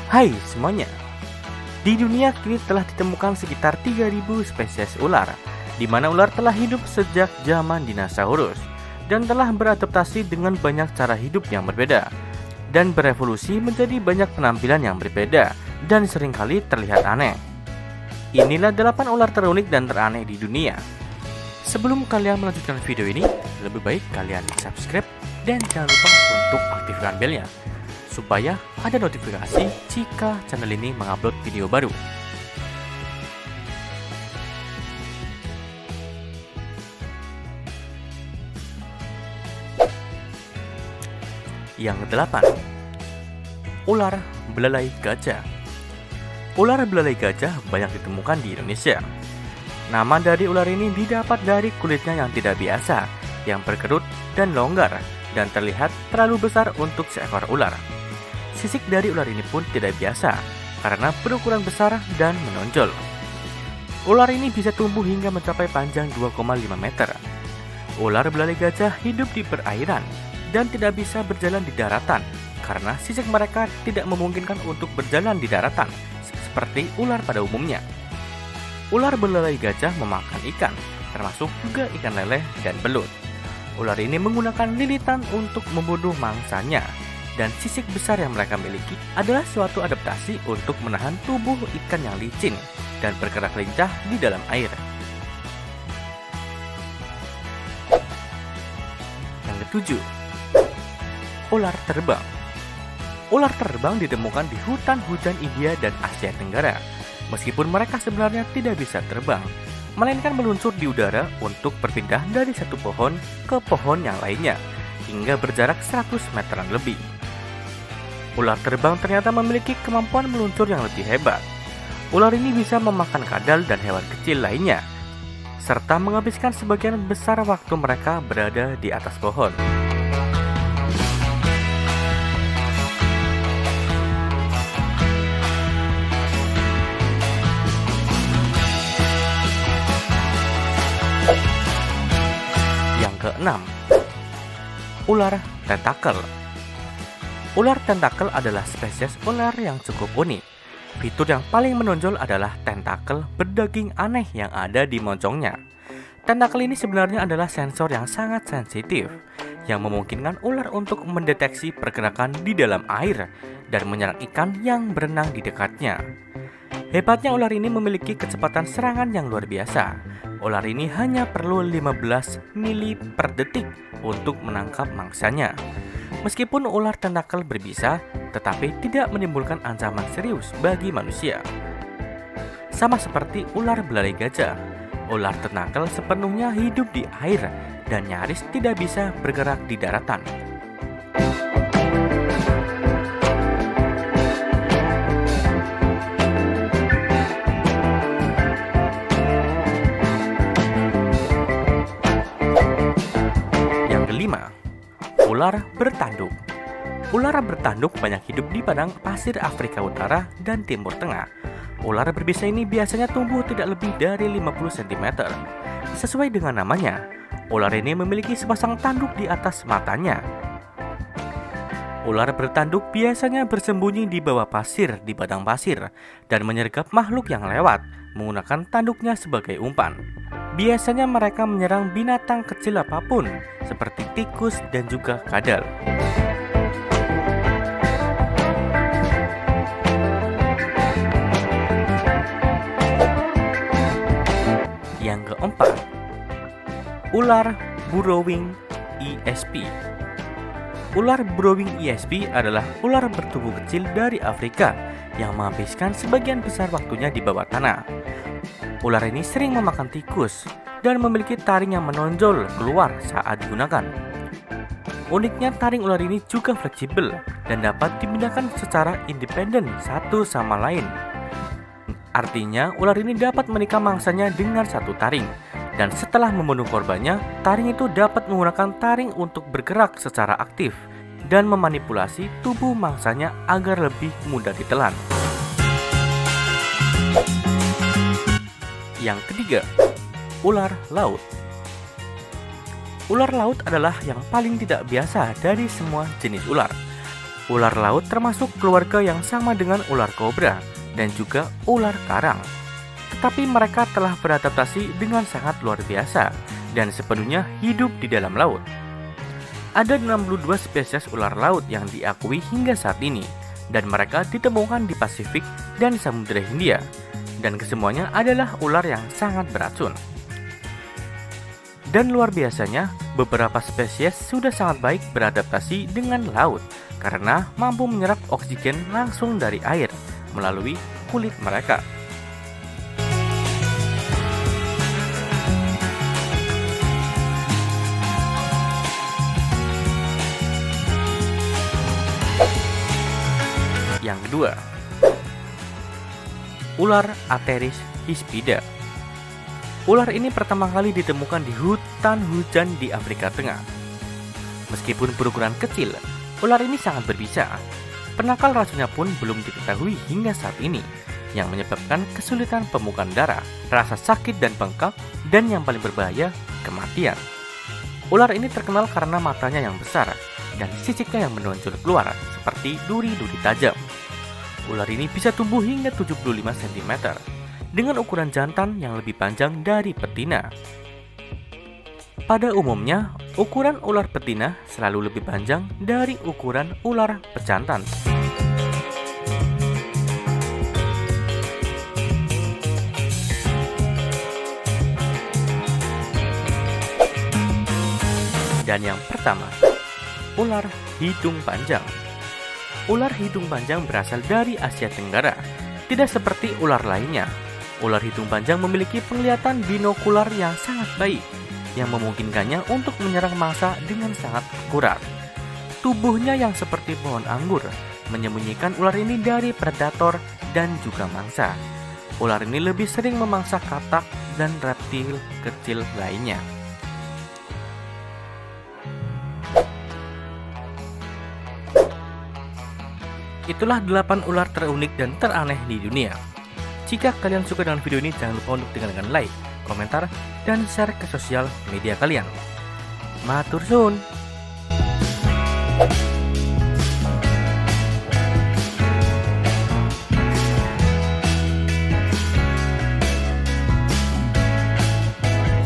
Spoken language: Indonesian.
Hai semuanya, di dunia kini telah ditemukan sekitar 3.000 spesies ular, di mana ular telah hidup sejak zaman dinosaurus dan telah beradaptasi dengan banyak cara hidup yang berbeda dan berevolusi menjadi banyak penampilan yang berbeda dan seringkali terlihat aneh. Inilah 8 ular terunik dan teraneh di dunia. Sebelum kalian melanjutkan video ini, lebih baik kalian subscribe dan jangan lupa untuk aktifkan belnya supaya ada notifikasi jika channel ini mengupload video baru. Yang ke-8, ular belalai gajah. Ular belalai gajah banyak ditemukan di Indonesia. Nama dari ular ini didapat dari kulitnya yang tidak biasa, yang berkerut dan longgar, dan terlihat terlalu besar untuk seekor ular. Sisik dari ular ini pun tidak biasa, karena berukuran besar dan menonjol. Ular ini bisa tumbuh hingga mencapai panjang 2,5 meter. Ular belalai gajah hidup di perairan, dan tidak bisa berjalan di daratan, karena sisik mereka tidak memungkinkan untuk berjalan di daratan, seperti ular pada umumnya. Ular belalai gajah memakan ikan, termasuk juga ikan lele dan belut. Ular ini menggunakan lilitan untuk membunuh mangsanya, dan sisik besar yang mereka miliki adalah suatu adaptasi untuk menahan tubuh ikan yang licin dan bergerak lincah di dalam air. Yang ketujuh, ular terbang. Ular terbang ditemukan di hutan hujan India dan Asia Tenggara. Meskipun mereka sebenarnya tidak bisa terbang, melainkan meluncur di udara untuk berpindah dari satu pohon ke pohon yang lainnya, hingga berjarak 100 meteran lebih. Ular terbang ternyata memiliki kemampuan meluncur yang lebih hebat. Ular ini bisa memakan kadal dan hewan kecil lainnya, serta menghabiskan sebagian besar waktu mereka berada di atas pohon. Keenam, ular tentakel. Ular tentakel adalah spesies ular yang cukup unik. Fitur yang paling menonjol adalah tentakel berdaging aneh yang ada di moncongnya. Tentakel ini sebenarnya adalah sensor yang sangat sensitif, yang memungkinkan ular untuk mendeteksi pergerakan di dalam air dan menyerang ikan yang berenang di dekatnya. Hebatnya ular ini memiliki kecepatan serangan yang luar biasa. Ular ini hanya perlu 15 mili per detik untuk menangkap mangsanya. Meskipun ular tentakel berbisa, tetapi tidak menimbulkan ancaman serius bagi manusia. Sama seperti ular belalai gajah, ular tentakel sepenuhnya hidup di air dan nyaris tidak bisa bergerak di daratan. Ular bertanduk. Ular bertanduk banyak hidup di padang pasir Afrika Utara dan Timur Tengah. Ular berbisa ini biasanya tumbuh tidak lebih dari 50 cm. Sesuai dengan namanya, ular ini memiliki sepasang tanduk di atas matanya. Ular bertanduk biasanya bersembunyi di bawah pasir di padang pasir dan menyergap makhluk yang lewat menggunakan tanduknya sebagai umpan. Biasanya mereka menyerang binatang kecil apapun, seperti tikus dan juga kadal. Yang keempat, ular burrowing ESP. Ular burrowing ESP adalah ular bertubuh kecil dari Afrika yang menghabiskan sebagian besar waktunya di bawah tanah. Ular ini sering memakan tikus dan memiliki taring yang menonjol keluar saat digunakan. Uniknya, taring ular ini juga fleksibel dan dapat dipindahkan secara independen satu sama lain. Artinya, ular ini dapat menikam mangsanya dengan satu taring, dan setelah membunuh korbannya, taring itu dapat menggunakan taring untuk bergerak secara aktif dan memanipulasi tubuh mangsanya agar lebih mudah ditelan. Yang ketiga, ular laut. Ular laut adalah yang paling tidak biasa dari semua jenis ular. Ular laut termasuk keluarga yang sama dengan ular kobra dan juga ular karang. Tetapi mereka telah beradaptasi dengan sangat luar biasa dan sepenuhnya hidup di dalam laut. Ada 62 spesies ular laut yang diakui hingga saat ini, dan mereka ditemukan di Pasifik dan Samudra Hindia, dan kesemuanya adalah ular yang sangat beracun. Dan luar biasanya, beberapa spesies sudah sangat baik beradaptasi dengan laut karena mampu menyerap oksigen langsung dari air melalui kulit mereka. Yang kedua, ular Ateris hispida. Ular ini pertama kali ditemukan di hutan hujan di Afrika Tengah. Meskipun berukuran kecil, ular ini sangat berbisa. Penangkal racunnya pun belum diketahui hingga saat ini, yang menyebabkan kesulitan pemukan darah, rasa sakit dan bengkak, dan yang paling berbahaya, kematian. Ular ini terkenal karena matanya yang besar dan sisiknya yang menonjol keluar seperti duri-duri tajam. Ular ini bisa tumbuh hingga 75 cm dengan ukuran jantan yang lebih panjang dari betina. Pada umumnya, ukuran ular betina selalu lebih panjang dari ukuran ular pejantan. Dan yang pertama, ular hidung panjang. Ular hidung panjang berasal dari Asia Tenggara, tidak seperti ular lainnya. Ular hidung panjang memiliki penglihatan binokular yang sangat baik, yang memungkinkannya untuk menyerang mangsa dengan sangat akurat. Tubuhnya yang seperti pohon anggur menyembunyikan ular ini dari predator dan juga mangsa. Ular ini lebih sering memangsa katak dan reptil kecil lainnya. Itulah 8 ular terunik dan teraneh di dunia. Jika kalian suka dengan video ini, jangan lupa untuk tinggalkan like, komentar, dan share ke sosial media kalian. Matur suwun.